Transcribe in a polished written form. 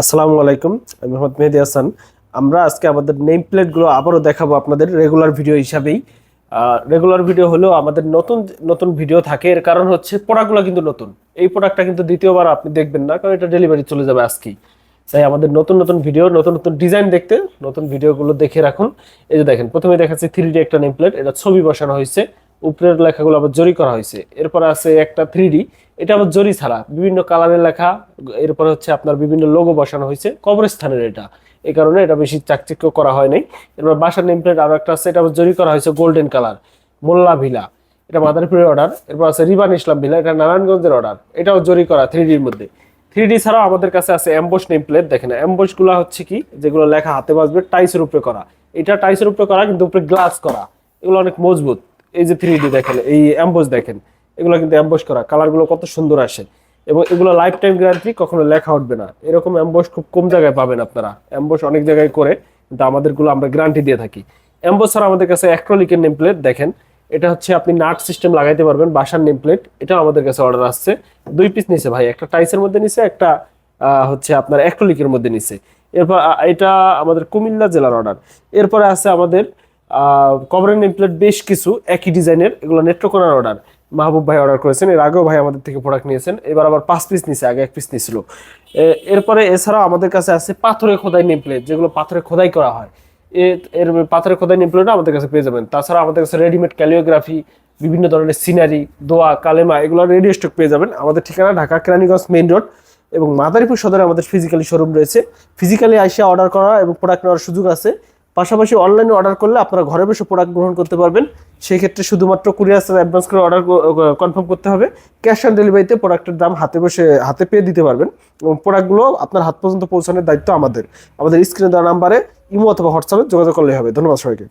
আসসালামু আলাইকুম, আমি মোহাম্মদ মেহেদী হাসান। আমরা আজকে আমাদের নেম প্লেটগুলো আবারও দেখাবো আপনাদের রেগুলার ভিডিও হিসাবেই। রেগুলার ভিডিও হলেও আমাদের নতুন নতুন ভিডিও থাকে, এর কারণ হচ্ছে প্রোডাক্টগুলো কিন্তু নতুন। এই প্রোডাক্টটা কিন্তু দ্বিতীয়বার আপনি দেখবেন না, কারণ এটা ডেলিভারি চলে যাবে আজকেই। তাই আমাদের নতুন নতুন ভিডিও, নতুন নতুন ডিজাইন দেখতে নতুন ভিডিওগুলো দেখে রাখুন। এই যে দেখেন, প্রথমে দেখাচ্ছি 3D একটা নেম প্লেট, এটা ছবি বসানো হয়েছে, উপরের লেখাগুলো আবার জরি করা হয়েছে। এরপরে আছে একটা 3D, এটা আবার জরি ছাড়া বিভিন্ন কালারের লেখা। এরপরে হচ্ছে আপনার বিভিন্ন লোগো বসানো হয়েছে, কবরস্থানের এটা, এই কারণে এটা বেশি চাকচিক্য করা হয় নাই। এরপর বাসার নেম প্লেট আরো একটা আছে, এটা আবার জরি করা হয়েছে গোল্ডেন কালার, মোল্লা ভিলা, এটা মাদারীপুরের অর্ডার। এরপর আছে রিবান ইসলাম ভিলা, এটা নারায়ণগঞ্জের অর্ডার, এটাও জরি করা 3Dর মধ্যে। 3D ছাড়াও আমাদের কাছে আছে অ্যাম্বস নেম প্লেট। দেখেন অ্যাম্বস গুলা হচ্ছে কি, যেগুলো লেখা হাতে বাজবে টাইসের উপরে করা। এটা টাইসের উপরে করা, কিন্তু উপরে গ্লাস করা, এগুলো অনেক মজবুত। এই যে 3D দেখেন, এই অ্যাম্বস দেখেন, এগুলো কিন্তু অ্যাম্বস করা, কালার গুলো কত সুন্দর আসে। এবং এগুলো লাইফ টাইম গ্যারান্টি, কখনো লেখা উঠবে না। এরকম অ্যাম্বস খুব কম জায়গায় পাবেন আপনারা, অ্যাম্বস অনেক জায়গায় করে, কিন্তু আমাদেরগুলো আমরা গ্যারান্টি দিয়ে থাকি। অ্যাম্বস ছাড়া আমাদের কাছে অ্যাক্রিলিকের নেম প্লেট দেখেন, এটা হচ্ছে আপনি নাট সিস্টেম লাগাইতে পারবেন, বাসার নেম প্লেট। এটা আমাদের কাছে অর্ডার আসছে, 2 পিস নিছে ভাই, একটা টাইসের মধ্যে নিছে, একটা হচ্ছে আপনার অ্যাক্রিলিকের মধ্যে নিছে। এরপর এটা আমাদের কুমিল্লা জেলার অর্ডার। এরপরে আছে আমাদের কভারের নেম প্লেট বেশ কিছু একই ডিজাইনের, এগুলো নেত্রকোনার অর্ডার। মাহবুব ভাই অর্ডার করেছেন, এর আগেও ভাই আমাদের থেকে প্রোডাক্ট নিয়েছেন, এবার আবার 5 পিস নিছে, আগে 1 পিস নিছিল। এরপরে এছাড়াও আমাদের কাছে আছে পাথরে খোদাই নেম প্লেট, যেগুলো পাথরে খোদাই করা হয়। এর পাথরে খোদাই নেম প্লেটও আমাদের কাছে পেয়ে যাবেন। তাছাড়া আমাদের কাছে রেডিমেড ক্যালিওগ্রাফি, বিভিন্ন ধরনের সিনারি, দোয়া, কালেমা, এগুলো রেডি স্টক পেয়ে যাবেন। আমাদের ঠিকানা ঢাকা কেরানীগঞ্জ মেইন রোড, এবং মাদারীপুর সদরে আমাদের ফিজিক্যালি শোরুম রয়েছে। ফিজিক্যালি আইসা অর্ডার করা এবং প্রোডাক্ট নেওয়ার সুযোগ আছে। পাশাপাশি অনলাইনে অর্ডার করলে আপনারা ঘরে বসে প্রোডাক্ট গ্রহণ করতে পারবেন। সেই ক্ষেত্রে শুধুমাত্র কুরিয়ার সার্ভিস অ্যাডভান্স করে অর্ডার কনফার্ম করতে হবে। ক্যাশ অন ডেলিভারিতে প্রোডাক্টের দাম হাতে বসে হাতে পেয়ে দিতে পারবেন, এবং প্রোডাক্টগুলো আপনার হাত পর্যন্ত পৌঁছানোর দায়িত্ব আমাদের। আমাদের স্ক্রিনে দেওয়া নাম্বারে ইমো অথবা হোয়াটসঅ্যাপে যোগাযোগ করলেই হবে। ধন্যবাদ সবাইকে।